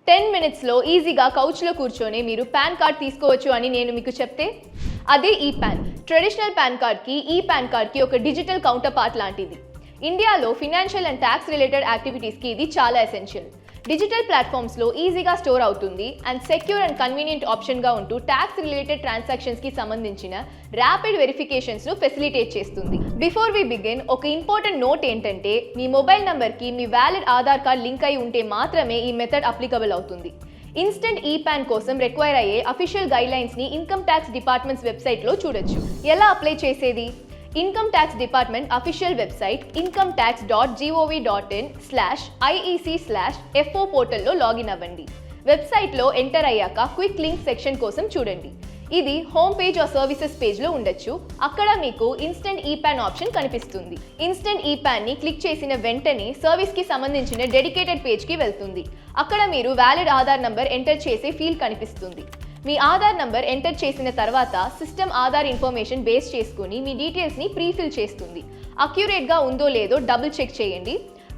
10 మినిట్స్లో ఈజీగా కౌచ్లో కూర్చొని మీరు పాన్ కార్డ్ తీసుకోవచ్చు అని నేను మీకు చెప్తే అదే ఈ పాన్. ట్రెడిషనల్ పాన్ కార్డ్కి ఈ పాన్ కార్డ్కి ఒక డిజిటల్ కౌంటర్ పార్ట్ లాంటిది. ఇండియాలో ఫినాన్షియల్ అండ్ ట్యాక్స్ రిలేటెడ్ యాక్టివిటీస్కి ఇది చాలా ఎసెన్షియల్. డిజిటల్ ప్లాట్ఫామ్స్లో ఈజీగా స్టోర్ అవుతుంది అండ్ సెక్యూర్ అండ్ కన్వీనియంట్ ఆప్షన్గా ఉంటూ ట్యాక్స్ రిలేటెడ్ ట్రాన్సాక్షన్స్కి సంబంధించిన ర్యాపిడ్ వెరిఫికేషన్స్ను ఫెసిలిటేట్ చేస్తుంది. బిఫోర్ వి బిగిన్ ఒక ఇంపార్టెంట్ నోట్ ఏంటంటే మీ మొబైల్ నంబర్కి మీ వ్యాలిడ్ ఆధార్ కార్డ్ లింక్ అయి ఉంటే మాత్రమే ఈ మెథడ్ అప్లికబుల్ అవుతుంది. ఇన్స్టెంట్ ఈ పాన్ కోసం రిక్వైర్ అయ్యే అఫీషియల్ గైడ్లైన్స్ని ఇన్కమ్ ట్యాక్స్ డిపార్ట్మెంట్స్ వెబ్సైట్లో చూడొచ్చు. ఎలా అప్లై చేసేది? Income tax department official website incometax.gov.in/iec/fo పోర్టల్లో లాగిన్ అవ్వండి. వెబ్సైట్లో ఎంటర్ అయ్యాక క్విక్ లింక్ సెక్షన్ కోసం చూడండి. ఇది హోమ్ పేజ్ ఆర్ సర్వీసెస్ పేజ్లో ఉండొచ్చు. అక్కడ మీకు ఇన్స్టెంట్ ఈ పాన్ ఆప్షన్ కనిపిస్తుంది. ఇన్స్టెంట్ ఈ పాన్ని క్లిక్ చేసిన వెంటనే సర్వీస్కి సంబంధించిన డెడికేటెడ్ పేజ్కి వెళ్తుంది. అక్కడ మీరు వ్యాలిడ్ ఆధార్ నంబర్ ఎంటర్ చేసే ఫీల్డ్ కనిపిస్తుంది. మీ ఆధార్ నంబర్ ఎంటర్ చేసిన తర్వాత సిస్టమ్ ఆధార్ ఇన్ఫర్మేషన్ బేస్ చేసుకుని మీ డీటెయిల్స్ని ప్రీఫిల్ చేస్తుంది. అక్యురేట్గా ఉందో లేదో డబుల్ చెక్ చేయండి.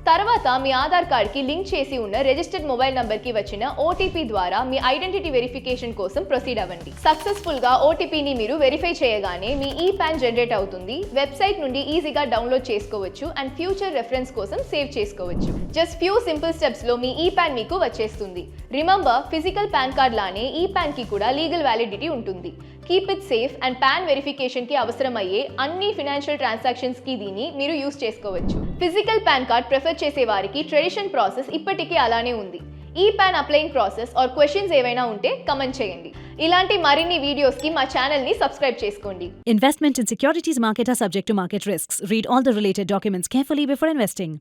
తర్వాత మీ ఆధార్ కార్డ్కి లింక్ చేసి ఉన్న రిజిస్టర్డ్ మొబైల్ నంబర్కి వచ్చిన ఓటీపీ ద్వారా మీ ఐడెంటిటీ వెరిఫికేషన్ కోసం ప్రొసీడ్ అవ్వండి. సక్సెస్ఫుల్గా ఓటీపీని మీరు వెరిఫై చేయగానే మీ ఈ పాన్ జనరేట్ అవుతుంది. వెబ్సైట్ నుండి ఈజీగా డౌన్లోడ్ చేసుకోవచ్చు అండ్ ఫ్యూచర్ రెఫరెన్స్ కోసం సేవ్ చేసుకోవచ్చు. జస్ట్ ఫ్యూ సింపుల్ స్టెప్స్లో మీ ఈ పాన్ మీకు వచ్చేస్తుంది. రిమెంబర్, ఫిజికల్ పాన్ కార్డ్ లానే ఈ పాన్కి కూడా లీగల్ వ్యాలిడిటీ ఉంటుంది. Keep it safe and PAN వెరిఫికేషన్కి అవసరమయ్యే అన్ని ఫినాన్షియల్ ట్రాన్సాక్షన్స్కి దీన్ని మీరు యూస్ చేసుకోవచ్చు. ఫిజికల్ పాన్ కార్డ్ ప్రిఫర్ చేసే వారికి ట్రెడిషన్ ప్రాసెస్ ఇప్పటికీ అలానే ఉంది. ఈ PAN applying process or questions ఏవైనా ఉంటే కమెంట్ చేయండి. ఇలాంటి మరిన్ని వీడియోస్కి మా ఛానల్ని సబ్స్క్రైబ్ చేసుకోండి. Investment in securities market are subject to market risks. Read all the related documents carefully before investing.